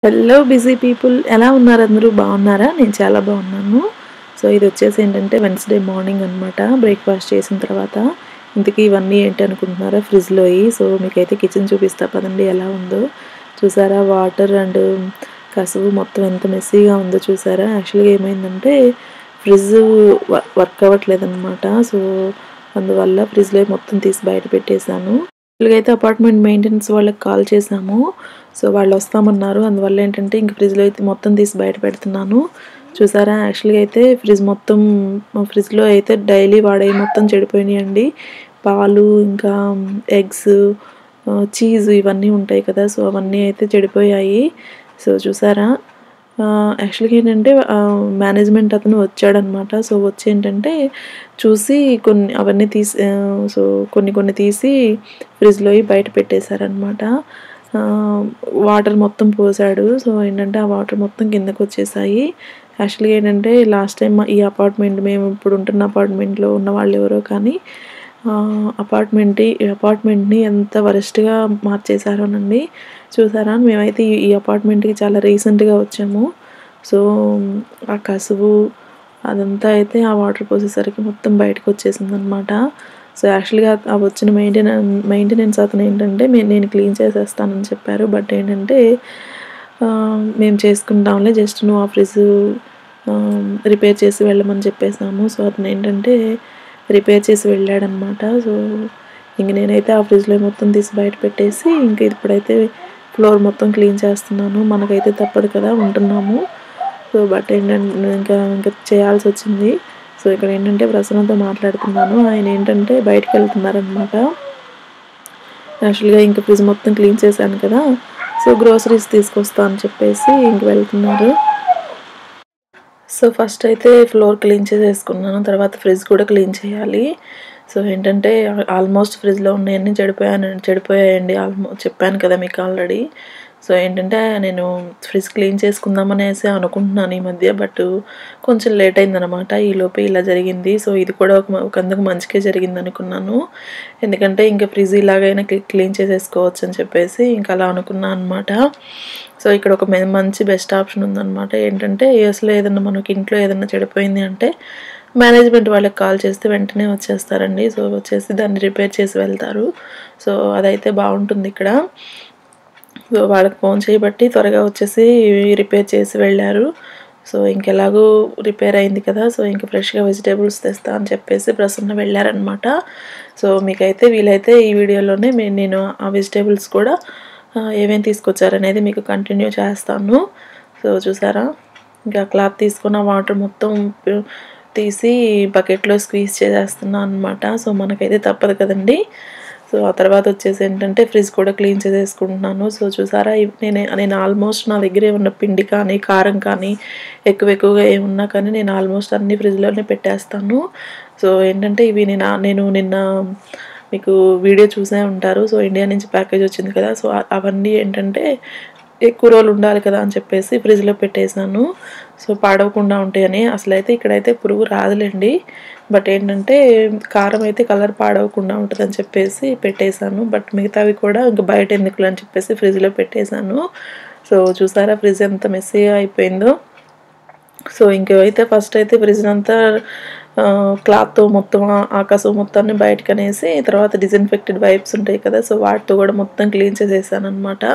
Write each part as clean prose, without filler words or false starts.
Hello busy people, ఎలా ఉన్నారు? అందరూ బాగున్నారా? నేను చాలా బాగున్నాను. సో ఇది వచ్చేసి ఏంటంటే వెన్స్డే మార్నింగ్ అనమాట. బ్రేక్ఫాస్ట్ చేసిన తర్వాత ఇంతకీ ఇవన్నీ ఏంటి అనుకుంటున్నారా? ఫ్రిడ్జ్లోయి. సో మీకైతే కిచెన్ చూపిస్తా పదండి ఎలా ఉందో. చూసారా వాటర్ అండ్ కసువు మొత్తం ఎంత మెస్సీగా ఉందో చూసారా. యాక్చువల్గా ఏమైందంటే ఫ్రిడ్జ్ వర్క్ అవ్వట్లేదన్నమాట. సో అందువల్ల ఫ్రిడ్జ్లో మొత్తం తీసి బయట పెట్టేశాను. అయితే అపార్ట్మెంట్ మెయింటెనెన్స్ వాళ్ళకి కాల్ చేసాము. సో వాళ్ళు వస్తామన్నారు. అందువల్ల ఏంటంటే ఇంక ఫ్రిడ్జ్లో అయితే మొత్తం తీసి బయట పెడుతున్నాను. చూసారా యాక్చువల్గా అయితే ఫ్రిడ్జ్లో అయితే డైలీ వాడే మొత్తం చెడిపోయినాయండి. పాలు, ఇంకా ఎగ్స్, చీజ్ ఇవన్నీ ఉంటాయి కదా. సో అవన్నీ అయితే చెడిపోయాయి. సో చూసారా యాక్చువల్గా ఏంటంటే మేనేజ్మెంట్ అతను వచ్చాడనమాట. సో వచ్చి ఏంటంటే చూసి అవన్నీ తీసి కొన్ని తీసి ఫ్రిడ్జ్లో బయట పెట్టేశారనమాట. వాటర్ మొత్తం పోసాడు. సో ఏంటంటే ఆ వాటర్ మొత్తం కిందకు వచ్చేసాయి. యాక్చువల్గా ఏంటంటే లాస్ట్ టైం ఈ మేము ఇప్పుడు ఉంటున్న అపార్ట్మెంట్లో ఉన్న వాళ్ళు ఎవరో కానీ అపార్ట్మెంట్ని ఎంత వరస్ట్గా మార్చేశారోనండి. చూసారా మేమైతే ఈ అపార్ట్మెంట్కి చాలా రీసెంట్గా వచ్చాము. సో ఆ కసువు అదంతా అయితే ఆ వాటర్ పోసేసరికి మొత్తం బయటకు వచ్చేసిందనమాట. సో యాక్చువల్గా ఆ వచ్చిన మెయింటెనెన్స్ అతను ఏంటంటే నేను క్లీన్ చేసేస్తానని చెప్పారు. బట్ ఏంటంటే మేము చేసుకుంటాంలే, జస్ట్ నువ్వు ఆ ఫ్రిడ్జ్ రిపేర్ చేసి వెళ్ళమని చెప్పేసాము. సో అతను ఏంటంటే రిపేర్ చేసి వెళ్ళాడనమాట. సో ఇంక నేనైతే ఆ ఫ్రిడ్జ్లో మొత్తం తీసి బయట పెట్టేసి ఇంక ఇప్పుడైతే ఫ్లోర్ మొత్తం క్లీన్ చేస్తున్నాను. మనకైతే తప్పదు కదా, ఉంటున్నాము. సో బట్ ఏంటంటే ఇంకా చేయాల్సి వచ్చింది. సో ఇక్కడ ఏంటంటే ప్రసన్నతో మాట్లాడుతున్నాను. ఆయన ఏంటంటే బయటకు వెళ్తున్నారనమాట. యాక్చువల్గా ఇంకా ఫ్రిడ్జ్ మొత్తం క్లీన్ చేశాను కదా, సో గ్రోసరీస్ తీసుకొస్తా అని చెప్పేసి ఇంక వెళ్తున్నారు. సో ఫస్ట్ అయితే ఫ్లోర్ క్లీన్ చేసేసుకున్నాను. తర్వాత ఫ్రిడ్జ్ కూడా క్లీన్ చేయాలి. సో ఏంటంటే ఆల్మోస్ట్ ఫ్రిడ్జ్లో ఉన్నాయన్నీ చెడిపోయాయండి. చెప్పాను కదా మీకు ఆల్రెడీ. సో ఏంటంటే నేను ఫ్రిడ్జ్ క్లీన్ చేసుకుందామనేసి అనుకుంటున్నాను ఈ మధ్య. బట్ కొంచెం లేట్ అయిందనమాట. ఈలోపే ఇలా జరిగింది. సో ఇది కూడా ఒకందుకు మంచిగా జరిగింది అనుకున్నాను. ఎందుకంటే ఇంకా ఫ్రిడ్జ్ ఇలాగైనా క్లీన్ చేసేసుకోవచ్చు అని చెప్పేసి ఇంకా అలా అనుకున్నాను అనమాట. సో ఇక్కడ ఒక మంచి బెస్ట్ ఆప్షన్ ఉందన్నమాట. ఏంటంటే యూఎస్లో ఏదన్నా మనకి ఇంట్లో ఏదన్నా చెడిపోయింది అంటే మేనేజ్మెంట్ వాళ్ళకి కాల్ చేస్తే వెంటనే వచ్చేస్తారండి. సో వచ్చేసి దాన్ని రిపేర్ చేసి వెళ్తారు. సో అదైతే బాగుంటుంది ఇక్కడ. సో వాళ్ళకి ఫోన్ చేయబట్టి త్వరగా వచ్చేసి రిపేర్ చేసి వెళ్ళారు. సో ఇంకెలాగూ రిపేర్ అయింది కదా, సో ఇంక ఫ్రెష్గా వెజిటేబుల్స్ తెస్తా అని చెప్పేసి ప్రసన్న వెళ్ళారనమాట. సో మీకైతే వీలైతే ఈ వీడియోలోనే నేను ఆ వెజిటేబుల్స్ కూడా ఏమేమి తీసుకొచ్చారనేది మీకు కంటిన్యూ చేస్తాను. సో చూసారా ఇంకా క్లాత్ తీసుకున్న వాటర్ మొత్తం తీసి బకెట్లో స్క్వీజ్ చేసేస్తున్నాను అనమాట. సో మనకైతే తప్పదు కదండి. సో ఆ తర్వాత వచ్చేసి ఏంటంటే ఫ్రిడ్జ్ కూడా క్లీన్ చేసేసుకుంటున్నాను. సో చూసారా నేను ఆల్మోస్ట్ నా దగ్గర ఏమన్నా పిండి కానీ కారం కానీ ఎక్కువగా ఏమున్నా కానీ నేను ఆల్మోస్ట్ అన్ని ఫ్రిడ్జ్లోనే పెట్టేస్తాను. సో ఏంటంటే ఇవి నేను నిన్న మీకు వీడియో చూసే ఉంటారు. సో ఇండియా నుంచి ప్యాకేజ్ వచ్చింది కదా, సో అవన్నీ ఏంటంటే ఎక్కువ రోజులు ఉండాలి కదా అని చెప్పేసి ఫ్రిడ్జ్లో పెట్టేశాను. సో పాడవకుండా ఉంటాయని. అసలైతే ఇక్కడైతే పురుగు రాదులేండి. బట్ ఏంటంటే కారం అయితే కలర్ పాడవకుండా ఉంటుందని చెప్పేసి పెట్టేశాను. బట్ మిగతావి కూడా ఇంకా బయట ఎందుకులు అని చెప్పేసి ఫ్రిడ్జ్లో పెట్టేశాను. సో చూసారా ఫ్రిడ్జ్ ఎంత మెస్సీగా అయిపోయిందో. సో ఇంకైతే ఫస్ట్ అయితే ఫ్రిడ్జ్ అంతా క్లాత్తో మొత్తం ఆ కసువు మొత్తాన్ని బయటకు అనేసి తర్వాత డిజిన్ఫెక్టెడ్ వైప్స్ ఉంటాయి కదా, సో వాటితో కూడా మొత్తం క్లీన్ చేసేసాను అనమాట.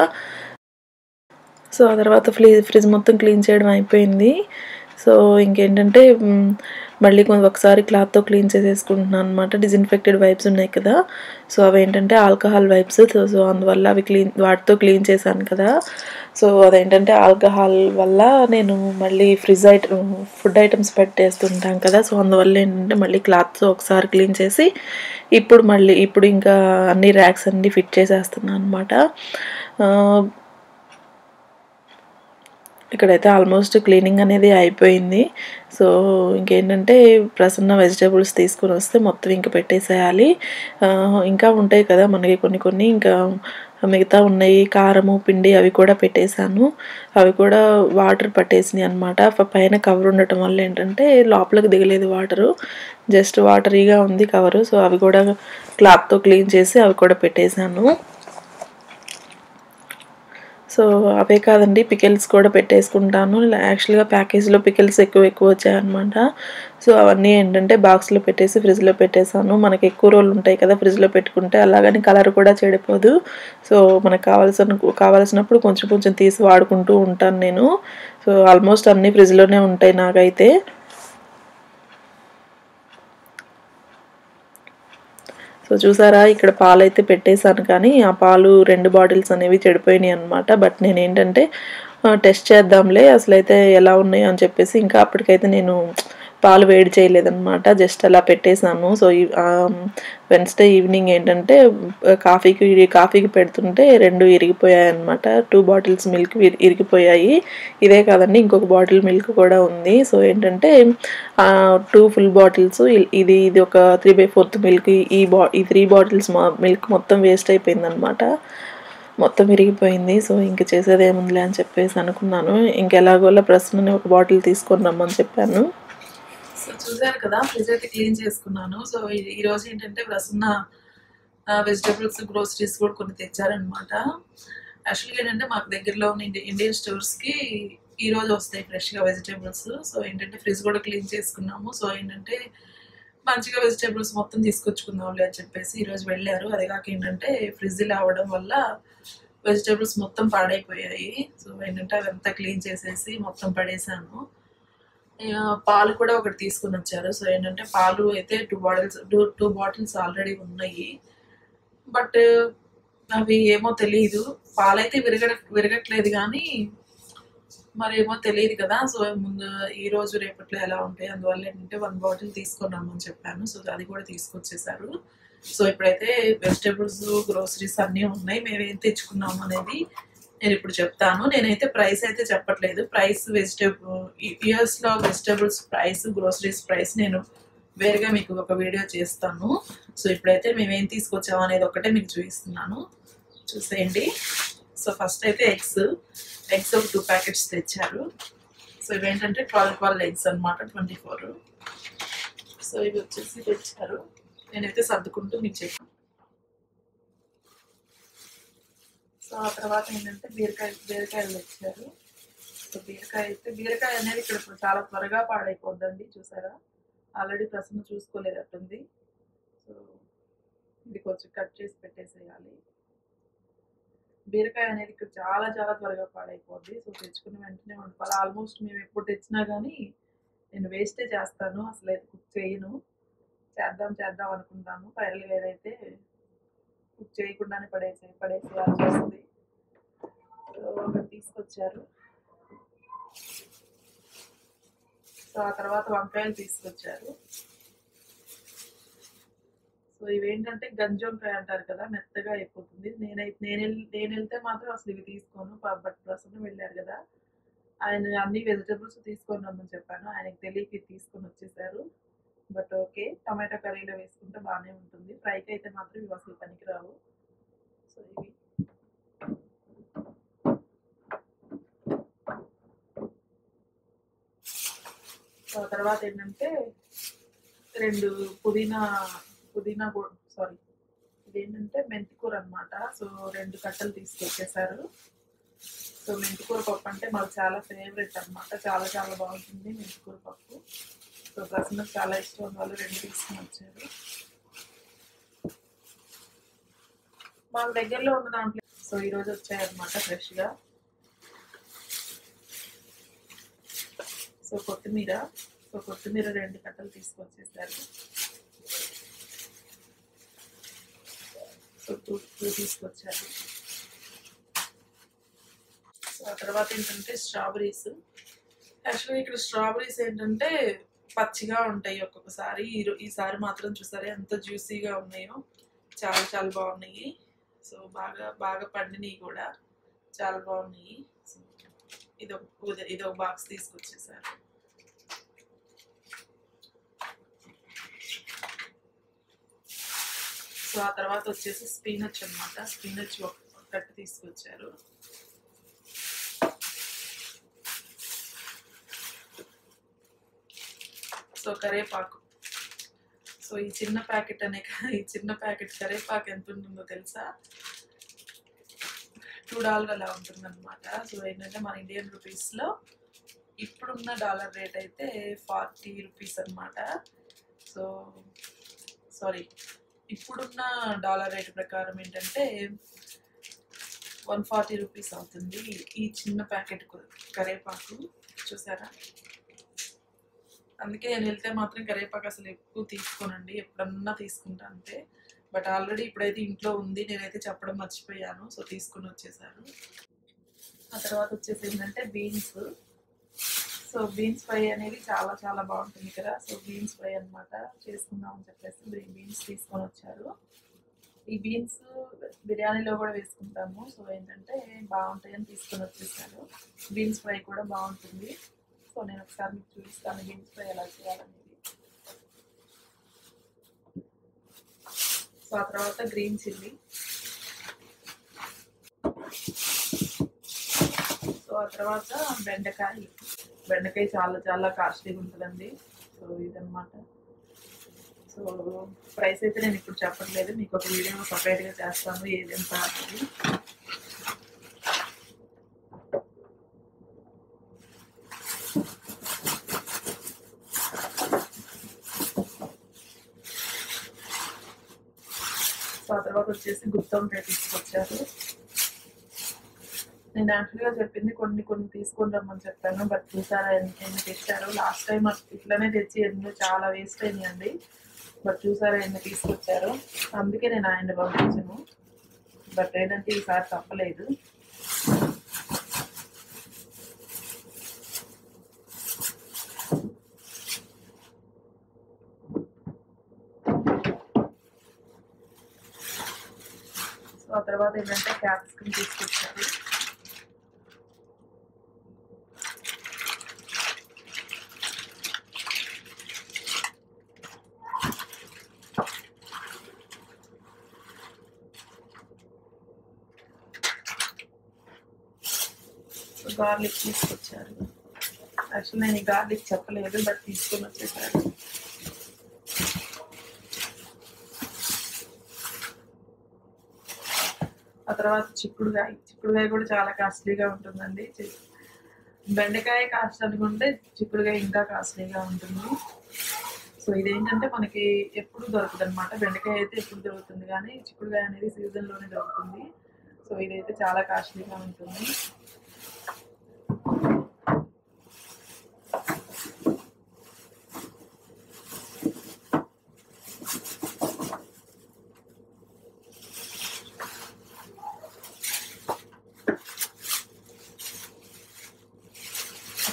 సో ఆ తర్వాత ఫ్రిడ్జ్ మొత్తం క్లీన్ చేయడం అయిపోయింది. సో ఇంకేంటంటే మళ్ళీ ఒకసారి క్లాత్తో క్లీన్ చేసేసుకుంటున్నాను అనమాట. డిజిన్ఫెక్టెడ్ వైప్స్ ఉన్నాయి కదా, సో అవి ఏంటంటే ఆల్కహాల్ వైప్స్. సో అందువల్ల అవి వాటితో క్లీన్ చేశాను కదా. సో అదేంటంటే ఆల్కహాల్ వల్ల నేను మళ్ళీ ఫుడ్ ఐటమ్స్ పెట్టేస్తుంటాం కదా, సో అందువల్ల ఏంటంటే మళ్ళీ క్లాత్తో ఒకసారి క్లీన్ చేసి ఇప్పుడు ఇంకా అన్ని ర్యాక్స్ అన్నీ ఫిట్ చేసేస్తున్నాను అనమాట. ఇక్కడైతే ఆల్మోస్ట్ క్లీనింగ్ అనేది అయిపోయింది. సో ఇంకేంటంటే ప్రసన్న వెజిటేబుల్స్ తీసుకుని వస్తే మొత్తం ఇంకా పెట్టేసేయాలి. ఇంకా ఉంటాయి కదా మనకి కొన్ని ఇంకా మిగతా ఉన్నాయి, కారము పిండి అవి కూడా పెట్టేశాను. అవి కూడా వాటర్ పట్టేసినాయి అనమాట. పైన కవర్ ఉండటం వల్ల ఏంటంటే లోపలికి దిగలేదు వాటరు, జస్ట్ వాటరీగా ఉంది కవరు. సో అవి కూడా క్లాత్తో క్లీన్ చేసి అవి కూడా పెట్టేశాను. సో అవే కాదండి, పికిల్స్ కూడా పెట్టేసుకుంటాను. యాక్చువల్‌గా ప్యాకేజ్‌లో పికిల్స్ ఎక్కువ వచ్చాయన్నమాట. సో అవన్నీ ఏంటంటే బాక్స్‌లో పెట్టేసి ఫ్రిడ్జ్‌లో పెట్టేసాను. మనకి ఎక్కువ రోజులు ఉంటాయి కదా ఫ్రిడ్జ్‌లో పెట్టుకుంటే, అలాగని కలర్ కూడా చెడిపోదు. సో మనకు కావాల్సినప్పుడు కొంచెం కొంచెం తీసి వాడుకుంటూ ఉంటాను నేను. సో ఆల్మోస్ట్ అన్నీ ఫ్రిడ్జ్‌లోనే ఉంటాయి నాకైతే. సో చూసారా, ఇక్కడ పాలైతే పెట్టేశాను, కానీ ఆ పాలు 2 బాటిల్స్ అనేవి చెడిపోయినాయి అనమాట. బట్ నేనేంటంటే టెస్ట్ చేద్దాంలే అసలైతే ఎలా ఉన్నాయో అని చెప్పేసి ఇంకా అప్పటికైతే నేను పాలు వేడి చేయలేదనమాట. జస్ట్ అలా పెట్టేశాను. సో వెన్స్డే ఈవినింగ్ ఏంటంటే కాఫీకి పెడుతుంటే 2 ఇరిగిపోయాయన్నమాట. 2 బాటిల్స్ మిల్క్ ఇరిగిపోయాయి. ఇదే కాదండి, ఇంకొక బాటిల్ మిల్క్ కూడా ఉంది. సో ఏంటంటే 2 ఫుల్ బాటిల్స్, ఇది ఒక 3/4 మిల్క్, ఈ 3 బాటిల్స్ మిల్క్ మొత్తం వేస్ట్ అయిపోయిందనమాట. మొత్తం విరిగిపోయింది. సో ఇంక చేసేది ఏముందిలే అని చెప్పేసి అనుకున్నాను. ఇంకెలాగోలా ప్రసన్నని ఒక బాటిల్ తీసుకొని రమ్మని చెప్పాను. సో చూసారు కదా, ఫ్రిడ్జ్ అయితే క్లీన్ చేసుకున్నాను. సో ఈరోజు ఏంటంటే ప్రసన్న వెజిటేబుల్స్ గ్రోసరీస్ కూడా కొన్ని తెచ్చారనమాట. యాక్చువల్గా ఏంటంటే మాకు దగ్గరలో ఉన్న ఇండియన్ స్టోర్స్కి ఈరోజు వస్తాయి ఫ్రెష్గా వెజిటేబుల్స్. సో ఏంటంటే ఫ్రిడ్జ్ కూడా క్లీన్ చేసుకున్నాము. సో ఏంటంటే మంచిగా వెజిటేబుల్స్ మొత్తం తీసుకొచ్చుకుందాంలే అని చెప్పేసి ఈరోజు వెళ్ళారు. అదే కాక ఏంటంటే ఫ్రిడ్జ్లో అవ్వడం వల్ల వెజిటేబుల్స్ మొత్తం పాడైపోయాయి. సో ఏంటంటే అదంతా క్లీన్ చేసేసి మొత్తం పడేసాను. పాలు కూడా ఒకటి తీసుకుని వచ్చారు. సో ఏంటంటే పాలు అయితే 2 బాటిల్స్ ఆల్రెడీ ఉన్నాయి. బట్ అవి ఏమో తెలియదు, పాలైతే విరగట్లేదు కానీ మరేమో తెలియదు కదా. సో ముందు ఈరోజు రేపట్లో ఎలా ఉంటాయి, అందువల్ల ఏంటంటే 1 బాటిల్ తీసుకొని రమ్మని చెప్పాను. సో అది కూడా తీసుకొచ్చేసారు. సో ఇప్పుడైతే వెజిటేబుల్స్ గ్రోసరీస్ అన్నీ ఉన్నాయి. మేమేం తెచ్చుకున్నాము అనేది నేను ఇప్పుడు చెప్తాను. నేనైతే ప్రైస్ అయితే చెప్పట్లేదు. ప్రైస్ యూఎస్లో వెజిటేబుల్స్ ప్రైస్, గ్రోసరీస్ ప్రైస్ నేను వేరుగా మీకు ఒక వీడియో చేస్తాను. సో ఇప్పుడైతే మేమేం తీసుకొచ్చాము అనేది ఒకటే మీకు చూపిస్తున్నాను, చూసేయండి. సో ఫస్ట్ అయితే ఎగ్స్ ఒక 2 ప్యాకెట్స్ తెచ్చారు. సో ఇవేంటంటే 12 ఎగ్స్ అనమాట, 24. సో ఇవి వచ్చేసి తెచ్చారు. నేనైతే సర్దుకుంటూ మీకు చెప్పాను. సో ఆ తర్వాత ఏంటంటే బీరకాయలు తెచ్చారు. సో బీరకాయ అనేది ఇక్కడ చాలా త్వరగా పాడైపోద్దండి. చూసారా, ఆల్రెడీ ప్రసన్న చూసుకోలేదట్టుంది. సో ఇది కొంచెం కట్ చేసి పెట్టేసేయాలి. బీరకాయ అనేది ఇక్కడ చాలా త్వరగా పాడైపోద్ది. సో తెచ్చుకున్న వెంటనే వండుకోవాలి. ఆల్మోస్ట్ మేము ఎప్పుడు తెచ్చినా కానీ నేను వేస్టే చేస్తాను, అసలు అయితే కుక్ చేయను. చేద్దాం అనుకుంటాను, ఫైనల్గా ఏదైతే కుక్ చేయకుండానే పడేసేయాల్సి వస్తుంది. సో ఒకటి తీసుకొచ్చారు. సో ఆ తర్వాత వంకాయలు తీసుకొచ్చారు. సో ఇవేంటంటే గంజొంకాయ అంటారు కదా, మెత్తగా అయిపోతుంది. నేను వెళ్తే మాత్రం అసలు ఇవి తీసుకోను. బట్ ప్రసన్న వెళ్ళారు కదా, ఆయన అన్ని వెజిటేబుల్స్ తీసుకొని రమ్మని చెప్పాను. ఆయనకు తెలియక తీసుకొని వచ్చేసారు. బట్ ఓకే, టమాటో కర్రీలో వేసుకుంటే బాగానే ఉంటుంది. ఫ్రైకి అయితే మాత్రం ఇవి అసలు పనికిరావు. సో ఇవి తర్వాత ఏంటంటే 2 పుదీనా సారీ ఇదేంటంటే మెంతికూర అనమాట. సో 2 కట్టలు తీసుకొచ్చేసారు. సో మెంతికూర పప్పు అంటే మాకు చాలా ఫేవరెట్ అనమాట. చాలా బాగుంటుంది మెంతికూర పప్పు. సో ప్రసన్నకు చాలా ఇష్టం, వాళ్ళు 2 తీసుకుని వచ్చారు. మాకు దగ్గరలో ఉన్న దాంట్లో సో ఈరోజు వచ్చాయన్నమాట ఫ్రెష్గా. సో కొత్తిమీర 2 కట్టలు తీసుకొచ్చేసారు. సో 2 తీసుకొచ్చారు. సో ఆ తర్వాత ఏంటంటే స్ట్రాబెరీస్. యాక్చువల్గా ఇక్కడ స్ట్రాబెరీస్ ఏంటంటే పచ్చిగా ఉంటాయి ఒక్కొక్కసారి. ఈసారి మాత్రం చూసారా ఎంత జ్యూసీగా ఉన్నాయో, చాలా బాగున్నాయి. సో బాగా పండినవి కూడా, చాలా బాగున్నాయి. సో ఇదొక బాక్స్ తీసుకొచ్చేసారు. సో ఆ తర్వాత వచ్చేసి స్పినచ్ అనమాట. స్పినచ్ ఒక కట్టు తీసుకొచ్చారు. సో కరేపాకు. సో ఈ చిన్న ప్యాకెట్ కరేపాకు ఎంత ఉంటుందో తెలుసా? $2 అలా ఉంటుందన్నమాట. సో ఏంటంటే మన ఇండియన్ రూపీస్లో ఇప్పుడున్న డాలర్ రేట్ అయితే 40 రూపీస్ అనమాట. సో సారీ, ఇప్పుడున్న డాలర్ రేట్ ప్రకారం ఏంటంటే 140 రూపీస్ అవుతుంది ఈ చిన్న ప్యాకెట్ కరివేపాకు. చూసారా, అందుకే నేను వెళ్తే మాత్రం కరివేపాకు అసలు ఎక్కువ తీసుకోనండి, ఎప్పుడన్నా తీసుకుంటా అంతే. బట్ ఆల్రెడీ ఇప్పుడైతే ఇంట్లో ఉంది, నేనైతే చెప్పడం మర్చిపోయాను. సో తీసుకుని వచ్చేసాను. ఆ తర్వాత వచ్చేసి ఏంటంటే బీన్స్. సో బీన్స్ ఫ్రై అనేది చాలా చాలా బాగుంటుంది కదా. సో బీన్స్ ఫ్రై అనమాట చేసుకుందాం అని చెప్పేసి బీన్స్ తీసుకొని వచ్చారు. ఈ బీన్స్ బిర్యానీలో కూడా వేసుకుంటాము. సో ఏంటంటే బాగుంటాయని తీసుకొని వచ్చేసాను. బీన్స్ ఫ్రై కూడా బాగుంటుంది. సో నేను ఒకసారి మీకు చూపిస్తాను బీన్స్ ఫ్రై ఎలా చేయాలనేది. సో ఆ తర్వాత గ్రీన్ చిల్లీ. సో ఆ తర్వాత బెండకాయ చాలా చాలా కాస్ట్లీగా ఉంటుందండి. సో ఇదన్నమాట. సో ప్రైస్ అయితే నేను ఇప్పుడు చెప్పట్లేదు, మీకు ఒక వీడియో సపరేట్గా చేస్తాను ఏదెంత అనేది. సో ఆ తర్వాత వచ్చేసి గుత్తి వంకాయ తీసుకొచ్చారు. నేను యాక్చువల్గా చెప్పింది కొన్ని తీసుకొని రమ్మని చెప్పాను. బట్ చూసారా ఎన్ని తెచ్చారు. లాస్ట్ టైం ఇట్లనే తెచ్చి ఎన్నో చాలా వేస్ట్ అయినాయండి. బట్ చూసారా ఎన్ని తీసుకొచ్చారు. అందుకే నేను ఆయన పంపించాను. బట్ ఏంటంటే ఈసారి తప్పలేదు. సో ఆ తర్వాత ఏంటంటే క్యాప్సికమ్ తీసుకొచ్చారు. గార్లిక్ తీసుకొచ్చారు. యాక్చువల్ నేను ఈ గార్లిక్ చెప్పలేదు, బట్ తీసుకొని వచ్చేసారు. ఆ తర్వాత చిక్కుడుకాయ కూడా చాలా కాస్ట్లీగా ఉంటుందండి. బెండకాయ కాస్ట్ అనుకుంటే చిక్కుడుకాయ ఇంకా కాస్ట్లీగా ఉంటుంది. సో ఇదేంటంటే మనకి ఎప్పుడు దొరుకుతుంది అనమాట. బెండకాయ అయితే ఎప్పుడు దొరుకుతుంది, కానీ చిక్కుడుకాయ అనేది సీజన్లోనే దొరుకుతుంది. సో ఇదైతే చాలా కాస్ట్లీగా ఉంటుంది.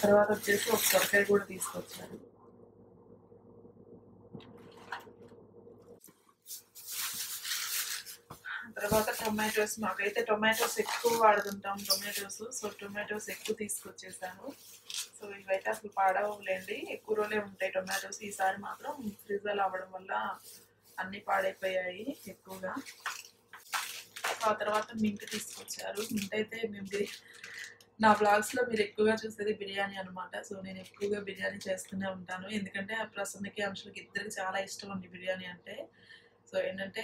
తర్వాత వచ్చేసి ఒక సొరకాయ కూడా తీసుకొచ్చారు. తర్వాత టొమాటోస్, మాకైతే టొమాటోస్ ఎక్కువ వాడుతుంటాం టొమాటోస్. సో టొమాటోస్ ఎక్కువ తీసుకొచ్చేసాను. సో ఇవైతే అసలు పాడవలేండి, ఎక్కువ రోజులే ఉంటాయి టొమాటోస్. ఈసారి మాత్రం ఫ్రిడ్జ్లో అవ్వడం వల్ల అన్నీ పాడైపోయాయి ఎక్కువగా. ఆ తర్వాత మింట్ తీసుకొచ్చారు. మింట్ అయితే మేము నా బ్లాగ్స్లో మీరు ఎక్కువగా చూసేది బిర్యానీ అనమాట. సో నేను ఎక్కువగా బిర్యానీ చేస్తూనే ఉంటాను, ఎందుకంటే ప్రసన్నకి అంశలకి ఇద్దరికి చాలా ఇష్టం అండి బిర్యానీ అంటే. సో ఏంటంటే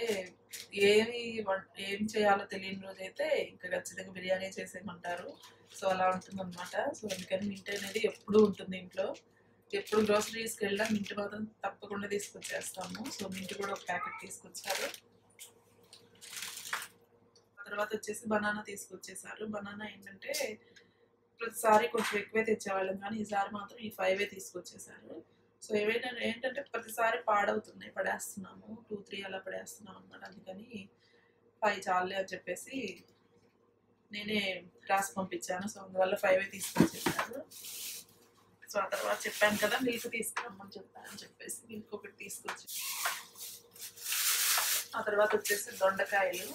ఏం చేయాలో తెలియని రోజైతే ఇంకా ఖచ్చితంగా బిర్యానీ చేసేయమంటారు. సో అలా ఉంటుందన్నమాట. సో అందుకని మింట్ అనేది ఎప్పుడూ ఉంటుంది ఇంట్లో. ఎప్పుడు గ్రోసరీస్కి వెళ్ళినా మింట్ మాత్రం తప్పకుండా తీసుకొచ్చేస్తాము. సో మింట్ కూడా ఒక ప్యాకెట్ తీసుకొచ్చారు. తర్వాత వచ్చేసి బనానా తీసుకొచ్చేసారు. బనానా ఏంటంటే ప్రతిసారి కొంచెం ఎక్కువే తెచ్చేవాళ్ళం, కానీ ఈసారి మాత్రం ఈ 5 తీసుకొచ్చేసారు. సో ఏంటంటే ప్రతిసారి పాడవుతున్నాయి, పడేస్తున్నాము 2-3 అలా పడేస్తున్నాం అనమాట. అందుకని 5 చాలే అని చెప్పేసి నేనే రాసి పంపించాను. సో అందువల్ల 5 తీసుకొచ్చేసారు. సో ఆ తర్వాత చెప్పాను కదా మిల్క్ తీసుకురమ్మని చెప్పాను చెప్పేసి మిల్క్ ఒకటి తీసుకొచ్చి. ఆ తర్వాత వచ్చేసి దొండకాయలు.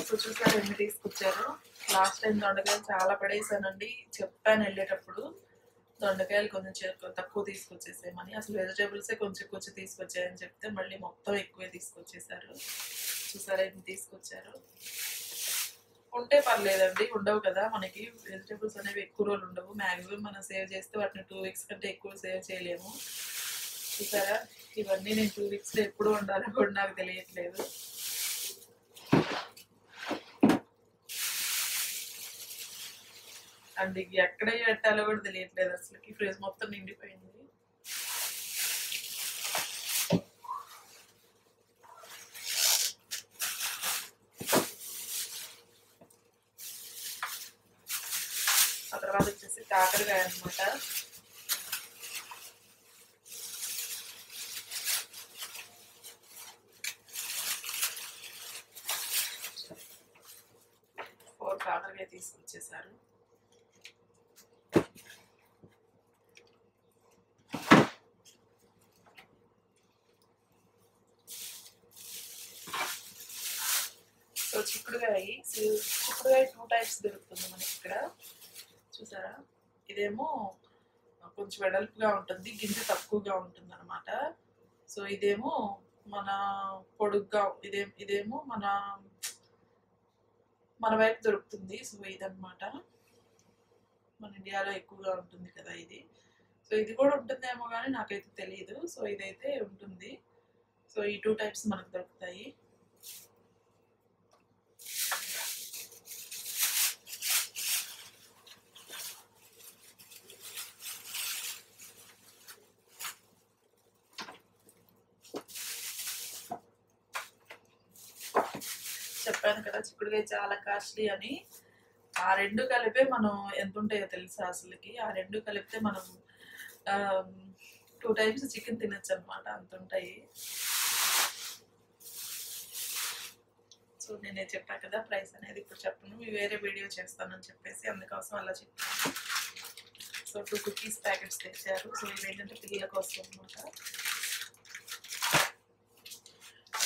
సో చూసారు ఎన్ని తీసుకొచ్చారు. లాస్ట్ టైం దొండకాయలు చాలా పడేసానండి, చెప్పాను వెళ్ళేటప్పుడు దొండకాయలు కొంచెం తక్కువ తీసుకొచ్చేసేయమని. అసలు వెజిటేబుల్సే కొంచెం తీసుకొచ్చాయని చెప్తే మళ్ళీ మొత్తం ఎక్కువే తీసుకొచ్చేసారు. చూసారా ఎన్ని తీసుకొచ్చారు. ఉంటే పర్లేదండి, ఉండవు కదా మనకి వెజిటేబుల్స్ అనేవి ఎక్కువ రోజులు ఉండవు. మ్యాక్సిమం మనం సేవ్ చేస్తే వాటిని 2 వీక్స్ కంటే ఎక్కువ సేవ్ చేయలేము. చూసారా ఇవన్నీ నేను 2 వీక్స్లో ఎప్పుడు ఉండాలని కూడా నాకు తెలియట్లేదు. అండ్ ఎక్కడ పెట్టాలో కూడా తెలియట్లేదు అసలుకి. ఫ్రిడ్జ్ మొత్తం నిండిపోయింది. ఆ తర్వాత వచ్చేసి కాకరకాయ అనమాట. కాకరకాయ తీసుకొచ్చేసారు. సో చిక్కుడుకాయ 2 టైప్స్ దొరుకుతుంది మనకి ఇక్కడ, చూసారా. ఇదేమో కొంచెం వెడల్పుగా ఉంటుంది, గింజ తక్కువగా ఉంటుంది అనమాట. సో ఇదేమో మన పొడుగ్గా, ఇదేమో మన వైపు దొరుకుతుంది. సో ఇదన్నమాట, మన ఇండియాలో ఎక్కువగా ఉంటుంది కదా ఇది. సో ఇది కూడా ఉంటుందేమో కానీ నాకైతే తెలియదు. సో ఇదైతే ఉంటుంది. సో ఈ 2 టైప్స్ మనకు దొరుకుతాయి. చెప్పాను కదా చిక్కుడుకాయ చాలా కాస్ట్లీ అని. ఆ 2 కలిపే మనం ఎంత ఉంటాయో తెలుసా అసలుకి. ఆ 2 కలిపితే మనం 2 టైమ్స్ చికెన్ తినచ్చు అనమాట, అంత ఉంటాయి. సో నేనే చెప్పాను కదా ప్రైస్ అనేది ఇప్పుడు చెప్పను, వేరే వీడియో చేస్తానని చెప్పేసి అందుకోసం అలా చెప్పాను. సో 2 కుకీస్ ప్యాకెట్స్ తెచ్చారు. సో ఇవేంటంటే పిల్లల కోసం అనమాట.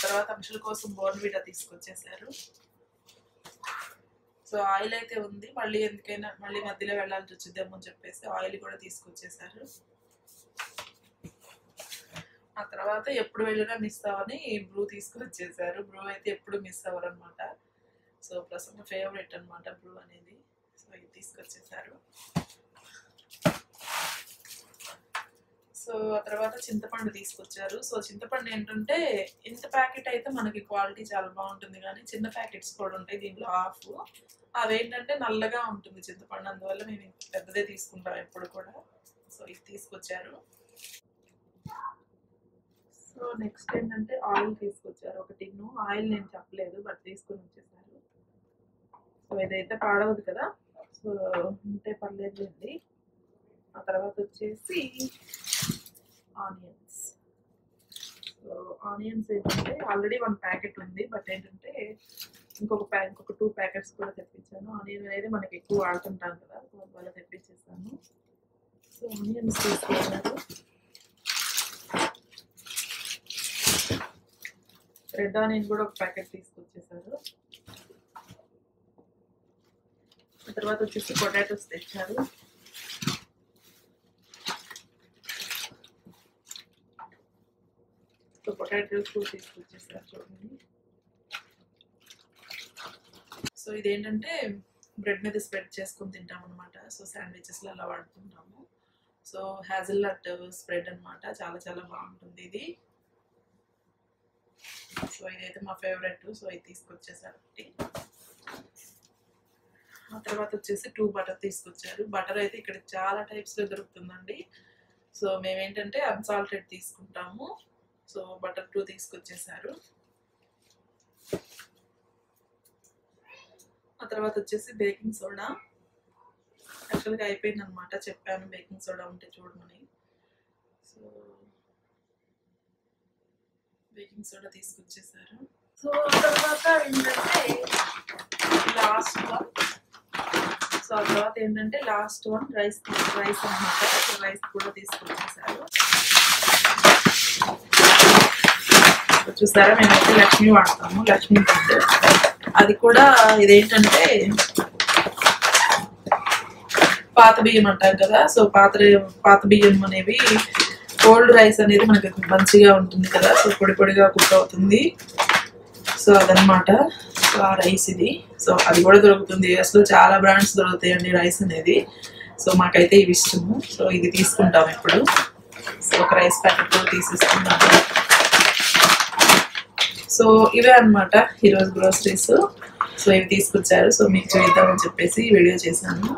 తర్వాత అంశుల కోసం బోర్న్విటా తీసుకొచ్చేసారు. సో ఆయిల్ అయితే ఉంది, మళ్ళీ మధ్యలో వెళ్ళాల్సి వచ్చిద్దామో అని చెప్పేసి ఆయిల్ కూడా తీసుకొచ్చేసారు. ఆ తర్వాత ఎప్పుడు వెళ్ళినా మిస్ అవ్వని బ్రూ తీసుకొచ్చేసారు. బ్రూ అయితే ఎప్పుడు మిస్ అవ్వరు అనమాట. సో ప్లస్ మా ఫేవరెట్ అనమాట బ్రూ అనేది. సో ఇది తీసుకొచ్చేసారు. సో ఆ తర్వాత చింతపండు తీసుకొచ్చారు. సో చింతపండు ఏంటంటే ఇంత ప్యాకెట్ అయితే మనకి క్వాలిటీ చాలా బాగుంటుంది, కానీ చిన్న ప్యాకెట్స్ కూడా ఉంటాయి దీంట్లో హాఫ్. అవేంటంటే నల్లగా ఉంటుంది చింతపండు, అందువల్ల మేము పెద్దదే తీసుకుంటాం ఎప్పుడు కూడా. సో ఇది తీసుకొచ్చారు. సో నెక్స్ట్ ఏంటంటే ఆయిల్ తీసుకొచ్చారు. ఒక టిన్ను ఆయిల్ నేను చెప్పలేదు బట్ తీసుకొని వచ్చేసారు. సో ఇదైతే పాడవదు కదా, సో ఉంటే పర్లేదు అండి. ఆ తర్వాత వచ్చేసి ఆనియన్స్. సో ఆనియన్స్ ఏంటంటే ఆల్రెడీ 1 ప్యాకెట్ ఉంది, బట్ ఏంటంటే ఇంకొక 2 ప్యాకెట్స్ కూడా తెప్పించాను. ఆనియన్ అనేది మనకి ఎక్కువ వాడుతుంటాం కదా, వాళ్ళ తెప్పించేసాను. సో ఆనియన్స్ తీసుకొచ్చారు. రెడ్ ఆనియన్ కూడా ఒక ప్యాకెట్ తీసుకొచ్చేసారు. ఆ తర్వాత వచ్చేసి పొటాటోస్ తెచ్చారు. సో పొటాటోస్ కూడా తీసుకొచ్చేసారు చూడండి. సో ఇదేంటంటే బ్రెడ్ మీద స్ప్రెడ్ చేసుకొని తింటాం అనమాట. సో శాండ్విచెస్లో అలా వాడుతుంటాము. సో హ్యాజల్నట్ స్ప్రెడ్ అనమాట, చాలా చాలా బాగుంటుంది ఇది. సో ఇదైతే మా ఫేవరెట్. సో ఇది తీసుకొచ్చేసారు ఒకటి. ఆ తర్వాత వచ్చేసి 2 బటర్ తీసుకొచ్చారు. బటర్ అయితే ఇక్కడ చాలా టైప్స్లో దొరుకుతుందండి. సో మేమేంటంటే అన్సాల్టెడ్ తీసుకుంటాము. So butter 2 తీసుకొచ్చేసారు. ఆ తర్వాత వచ్చేసి బేకింగ్ సోడా. యాక్చువల్గా అయిపోయింది అనమాట, చెప్పాను బేకింగ్ సోడా ఉంటే చూడమని. సో బేకింగ్ సోడా తీసుకొచ్చేసారు. సో తర్వాత ఏంటంటే లాస్ట్ వన్ రైస్ అనమాట. సో రైస్ కూడా తీసుకొచ్చేసారు. చూసారా మేమైతే లక్ష్మి వాడతాము, లక్ష్మి ఫుడ్. అది కూడా ఇదేంటంటే పాత బియ్యం అంటారు కదా. సో పాత బియ్యం అనేవి కోల్డ్ రైస్ అనేది మనకి మంచిగా ఉంటుంది కదా. సో పొడి పొడిగా కుక్ అవుతుంది. సో అదనమాట ఆ రైస్ ఇది. సో అది కూడా దొరుకుతుంది, యూఎస్లో చాలా బ్రాండ్స్ దొరుకుతాయండి రైస్ అనేది. సో మాకైతే ఇవి ఇష్టము. సో ఇది తీసుకుంటాం ఇప్పుడు. సో ఒక రైస్ ప్యాకెట్ కూడా తీసేసుకుంటాము. సో ఇవే అనమాట ఈరోజు గ్రోసరీస్. సో ఇవి తీసుకొచ్చారు. సో మీకు చూద్దామని చెప్పేసి వీడియో చేశాను.